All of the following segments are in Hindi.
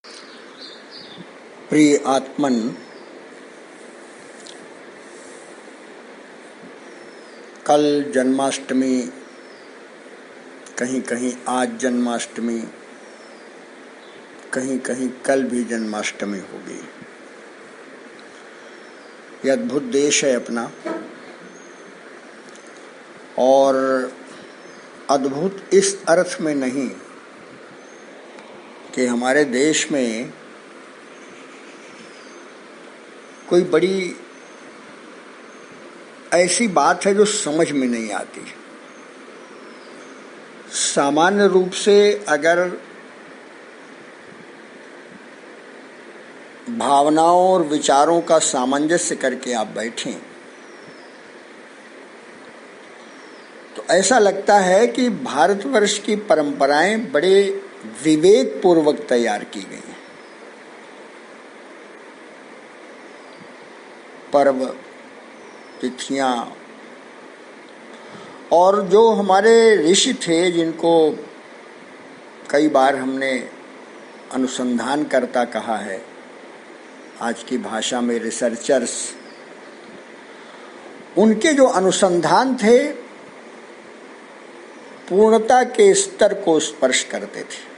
प्रिय आत्मन, कल जन्माष्टमी, कहीं कहीं आज जन्माष्टमी, कहीं कहीं कल भी जन्माष्टमी होगी। यह अद्भुत देश है अपना, और अद्भुत इस अर्थ में नहीं कि हमारे देश में कोई बड़ी ऐसी बात है जो समझ में नहीं आती। सामान्य रूप से अगर भावनाओं और विचारों का सामंजस्य करके आप बैठें तो ऐसा लगता है कि भारतवर्ष की परंपराएं बड़े विवेक पूर्वक तैयार की गई हैं। पर्व, तिथियां, और जो हमारे ऋषि थे जिनको कई बार हमने अनुसंधान करता कहा है, आज की भाषा में रिसर्चर्स, उनके जो अनुसंधान थे पूर्णता के स्तर को स्पर्श करते थे,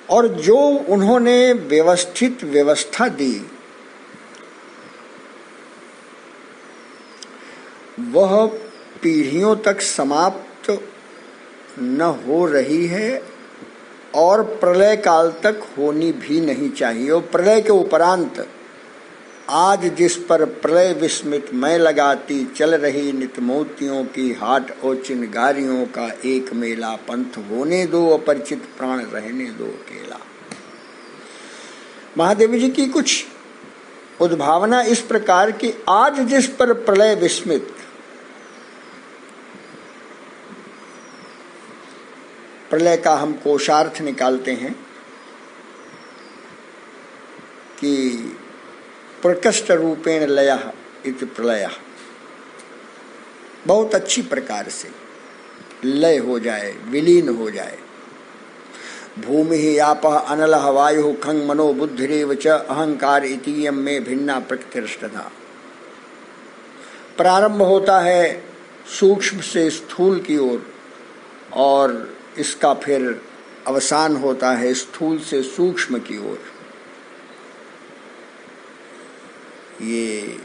और जो उन्होंने व्यवस्थित व्यवस्था दी वह पीढ़ियों तक समाप्त न हो रही है और प्रलय काल तक होनी भी नहीं चाहिए। और प्रलय के उपरांत आज जिस पर प्रलय विस्मित मैं लगाती चल रही नित मोतियों की हाट और चिनगारियों का एक मेला, पंथ होने दो अपरिचित प्राण रहने दो अकेला। महादेव जी की कुछ उद्भावना इस प्रकार की, आज जिस पर प्रलय विस्मित, प्रलय का हम कोशार्थ निकालते हैं कि प्रकृष्ट रूपेण लयः इति प्रलयः, बहुत अच्छी प्रकार से लय हो जाए, विलीन हो जाए। भूमि ही आपः अनलः वायुः खं मनो बुद्धिरेव च अहंकार इतीयं में भिन्ना प्रकृतिरष्टधा। प्रारंभ होता है सूक्ष्म से स्थूल की ओर, और इसका फिर अवसान होता है स्थूल से सूक्ष्म की ओर। ये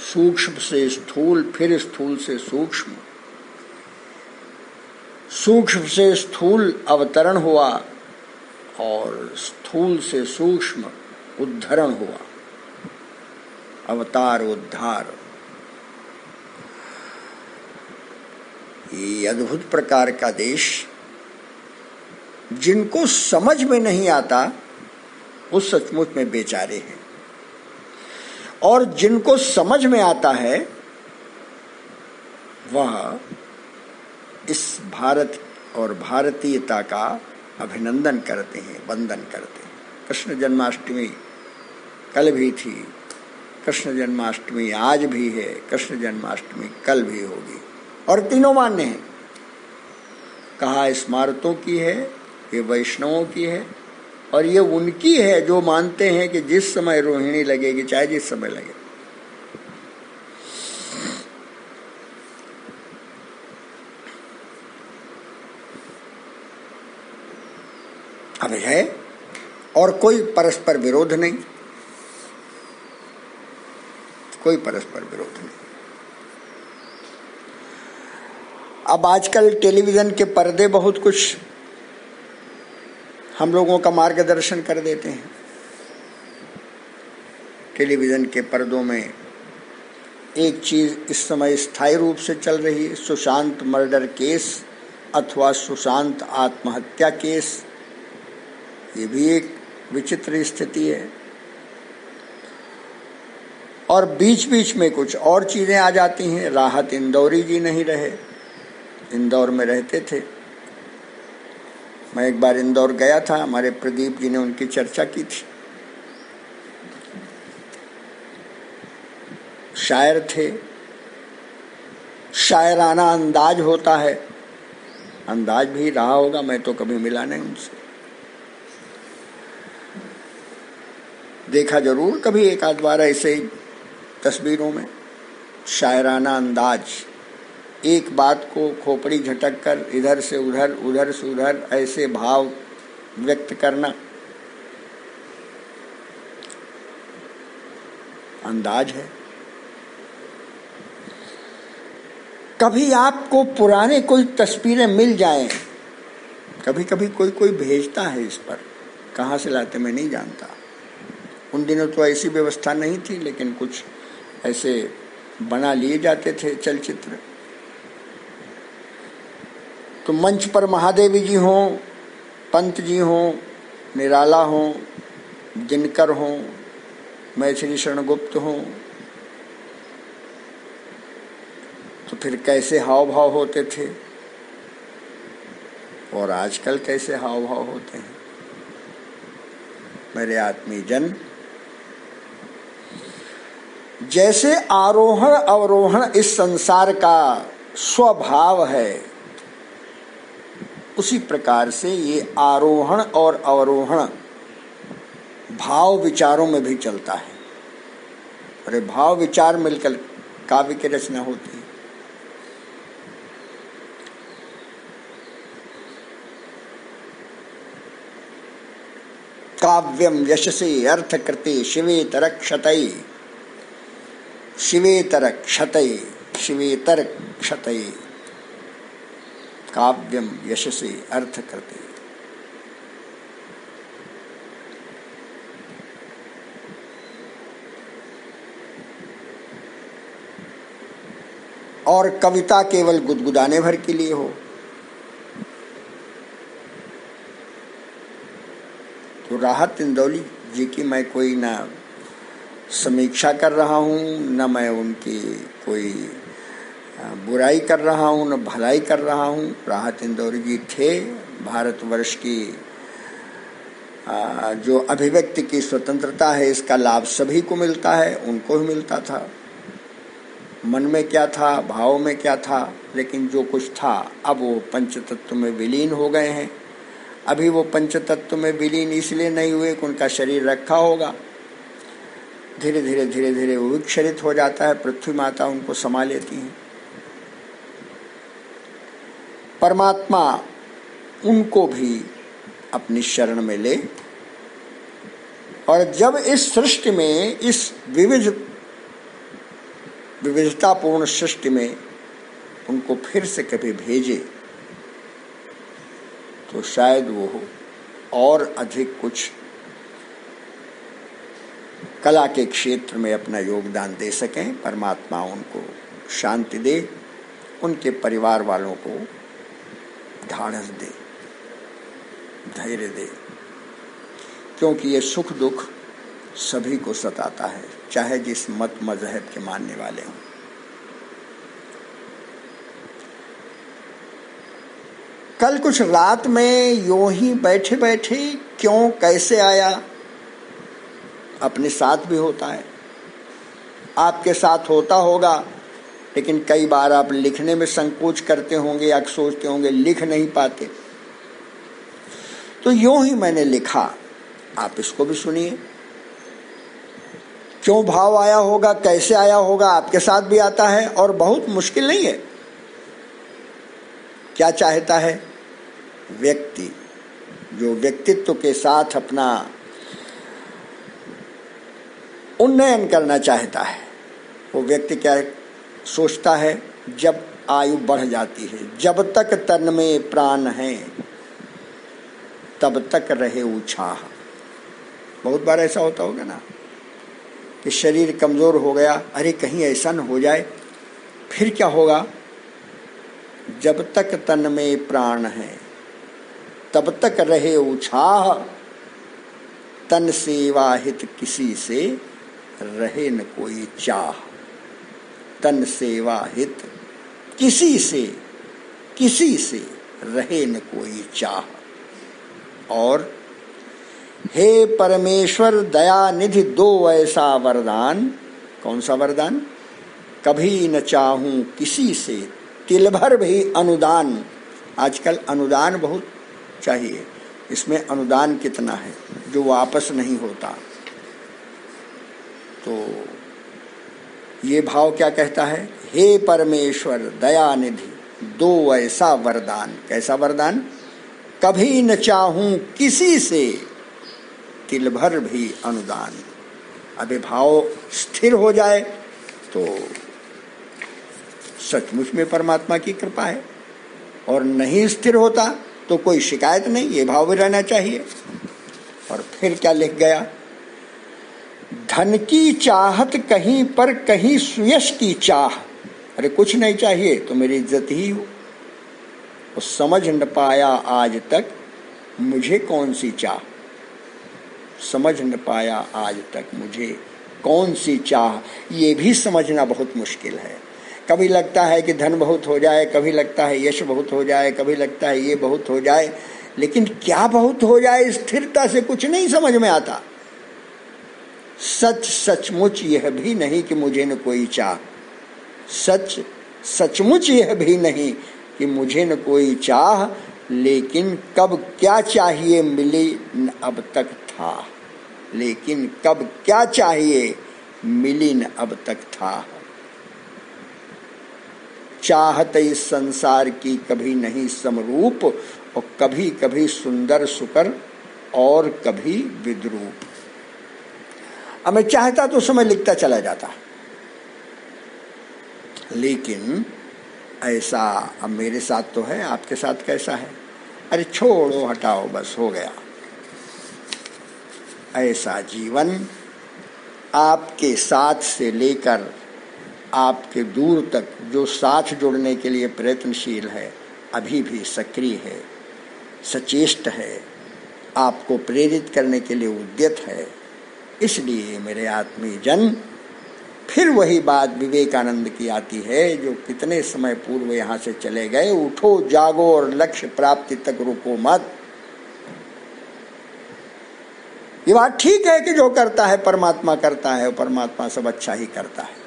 सूक्ष्म से स्थूल, फिर स्थूल से सूक्ष्म, सूक्ष्म से स्थूल अवतरण हुआ, और स्थूल से सूक्ष्म उद्धरण हुआ, अवतार उद्धार। ये अद्भुत प्रकार का देश, जिनको समझ में नहीं आता वो सचमुच में बेचारे हैं, और जिनको समझ में आता है वह इस भारत और भारतीयता का अभिनंदन करते हैं, वंदन करते हैं। कृष्ण जन्माष्टमी कल भी थी, कृष्ण जन्माष्टमी आज भी है, कृष्ण जन्माष्टमी कल भी होगी, और तीनों मान्य हैं। कहा स्मारतों की है, ये वैष्णवों की है, और ये उनकी है जो मानते हैं कि जिस समय रोहिणी लगेगी, चाहे जिस समय लगे। अब है, और कोई परस्पर विरोध नहीं, कोई परस्पर विरोध नहीं। अब आजकल टेलीविजन के पर्दे बहुत कुछ हम लोगों का मार्गदर्शन कर देते हैं। टेलीविजन के पर्दों में एक चीज इस समय स्थायी रूप से चल रही है, सुशांत मर्डर केस अथवा सुशांत आत्महत्या केस। ये भी एक विचित्र स्थिति है, और बीच बीच में कुछ और चीजें आ जाती हैं। राहत इंदौरी जी नहीं रहे, इंदौर में रहते थे। मैं एक बार इंदौर गया था, हमारे प्रदीप जी ने उनकी चर्चा की थी। शायर थे, शायराना अंदाज होता है, अंदाज भी रहा होगा, मैं तो कभी मिला नहीं उनसे। देखा जरूर कभी एक आध बार ऐसे ही तस्वीरों में, शायराना अंदाज, एक बात को खोपड़ी झटक कर इधर से उधर उधर से उधर ऐसे भाव व्यक्त करना, अंदाज है। कभी आपको पुराने कोई तस्वीरें मिल जाएं, कभी कभी कोई कोई भेजता है इस पर, कहाँ से लाते मैं नहीं जानता। उन दिनों तो ऐसी व्यवस्था नहीं थी, लेकिन कुछ ऐसे बना लिए जाते थे चलचित्र। तो मंच पर महादेवी जी हों, पंत जी हों, निराला हों, दिनकर हों, मैथिली शरण गुप्त हों, तो फिर कैसे हाव भाव होते थे और आजकल कैसे हाव भाव होते हैं। मेरे आत्मीय जन, जैसे आरोहण अवरोहण इस संसार का स्वभाव है, उसी प्रकार से ये आरोहण और अवरोहण भाव विचारों में भी चलता है। अरे भाव विचार मिलकर काव्य की रचना होती है। काव्यम यशसे अर्थकृते शिवेतर क्षतये, शिवेतर क्षतये, शिवेतर क्षतये, काव्यम यशसे अर्थकृते। और कविता केवल गुदगुदाने भर के लिए हो तो राहत इंदौली जी की मैं कोई ना समीक्षा कर रहा हूँ, न मैं उनकी कोई बुराई कर रहा हूँ, न भलाई कर रहा हूँ। राहत इंदौरी जी थे, भारतवर्ष की जो अभिव्यक्ति की स्वतंत्रता है, इसका लाभ सभी को मिलता है, उनको भी मिलता था। मन में क्या था, भाव में क्या था, लेकिन जो कुछ था अब वो पंचतत्व में विलीन हो गए हैं। अभी वो पंचतत्व में विलीन इसलिए नहीं हुए कि उनका शरीर रखा होगा, धीरे धीरे धीरे धीरे वो विक्षरित हो जाता है, पृथ्वी माता उनको समा लेती हैं। परमात्मा उनको भी अपनी शरण में ले, और जब इस सृष्टि में, इस विविधतापूर्ण सृष्टि में उनको फिर से कभी भेजे, तो शायद वो और अधिक कुछ कला के क्षेत्र में अपना योगदान दे सकें। परमात्मा उनको शांति दे, उनके परिवार वालों को ढाढ़स दे, धैर्य दे, क्योंकि ये सुख दुख सभी को सताता है, चाहे जिस मत मजहब के मानने वाले हों। कल कुछ रात में यूं ही बैठे बैठे क्यों कैसे आया, अपने साथ भी होता है, आपके साथ होता होगा, लेकिन कई बार आप लिखने में संकोच करते होंगे या सोचते होंगे लिख नहीं पाते। तो यूं ही मैंने लिखा, आप इसको भी सुनिए। क्यों भाव आया होगा, कैसे आया होगा, आपके साथ भी आता है, और बहुत मुश्किल नहीं है। क्या चाहता है व्यक्ति, जो व्यक्तित्व के साथ अपना उन्नयन करना चाहता है, वो व्यक्ति क्या सोचता है, जब आयु बढ़ जाती है, जब तक तन में प्राण है तब तक रहे उत्साह। बहुत बार ऐसा होता होगा ना कि शरीर कमजोर हो गया, अरे कहीं ऐसा न हो जाए, फिर क्या होगा, जब तक तन में प्राण है तब तक रहे उत्साह, तन सेवा हित किसी से रहे न कोई चाह। तन सेवा हित किसी से रहे न कोई चाह। और हे परमेश्वर दया निधि दो ऐसा वरदान। कौन सा वरदान? कभी न चाहूं किसी से तिल भर भी अनुदान, आजकल अनुदान बहुत चाहिए, इसमें अनुदान कितना है जो वापस नहीं होता। तो ये भाव क्या कहता है, हे परमेश्वर दया निधि दो ऐसा वरदान। कैसा वरदान, कभी न चाहूं किसी से तिल भर भी अनुदान। अबे भाव स्थिर हो जाए तो सचमुच में परमात्मा की कृपा है, और नहीं स्थिर होता तो कोई शिकायत नहीं, ये भाव भी रहना चाहिए। और फिर क्या लिख गया, धन की चाहत कहीं पर कहीं सुयश की चाह। अरे कुछ नहीं चाहिए तो मेरी इज्जत ही हो। और समझ न पाया आज तक मुझे कौन सी चाह, समझ न पाया आज तक मुझे कौन सी चाह, ये भी समझना बहुत मुश्किल है। कभी लगता है कि धन बहुत हो जाए, कभी लगता है यश बहुत हो जाए, कभी लगता है ये बहुत हो जाए, लेकिन क्या बहुत हो जाए स्थिरता से कुछ नहीं समझ में आता। सच सचमुच यह भी नहीं कि मुझे न कोई चाह, सच सचमुच यह भी नहीं कि मुझे न कोई चाह, लेकिन कब क्या चाहिए मिली न अब तक था, लेकिन कब क्या चाहिए मिली न अब तक था। चाहत इस संसार की कभी नहीं समरूप, और कभी कभी सुंदर सुकर और कभी विद्रूप। अब मैं चाहता तो समय लिखता चला जाता, लेकिन ऐसा अब मेरे साथ तो है, आपके साथ कैसा है, अरे छोड़ो हटाओ बस हो गया। ऐसा जीवन आपके साथ से लेकर आपके दूर तक जो साथ जुड़ने के लिए प्रयत्नशील है, अभी भी सक्रिय है, सचेष्ट है, आपको प्रेरित करने के लिए उद्यत है। इसलिए मेरे आत्मीय जन, फिर वही बात विवेकानंद की आती है जो कितने समय पूर्व यहाँ से चले गए, उठो जागो और लक्ष्य प्राप्ति तक रुको मत। ये बात ठीक है कि जो करता है परमात्मा करता है, और परमात्मा सब अच्छा ही करता है,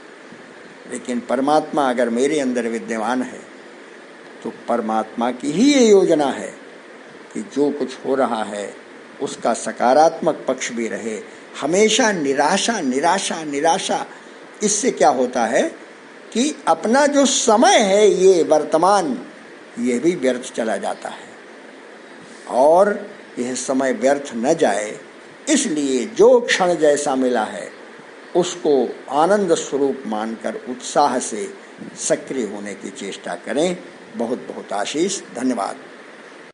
लेकिन परमात्मा अगर मेरे अंदर विद्यमान है तो परमात्मा की ही ये योजना है कि जो कुछ हो रहा है उसका सकारात्मक पक्ष भी रहे। हमेशा निराशा निराशा निराशा, इससे क्या होता है कि अपना जो समय है ये वर्तमान, ये भी व्यर्थ चला जाता है। और यह समय व्यर्थ न जाए, इसलिए जो क्षण जैसा मिला है उसको आनंद स्वरूप मानकर उत्साह से सक्रिय होने की चेष्टा करें। बहुत बहुत आशीष, धन्यवाद।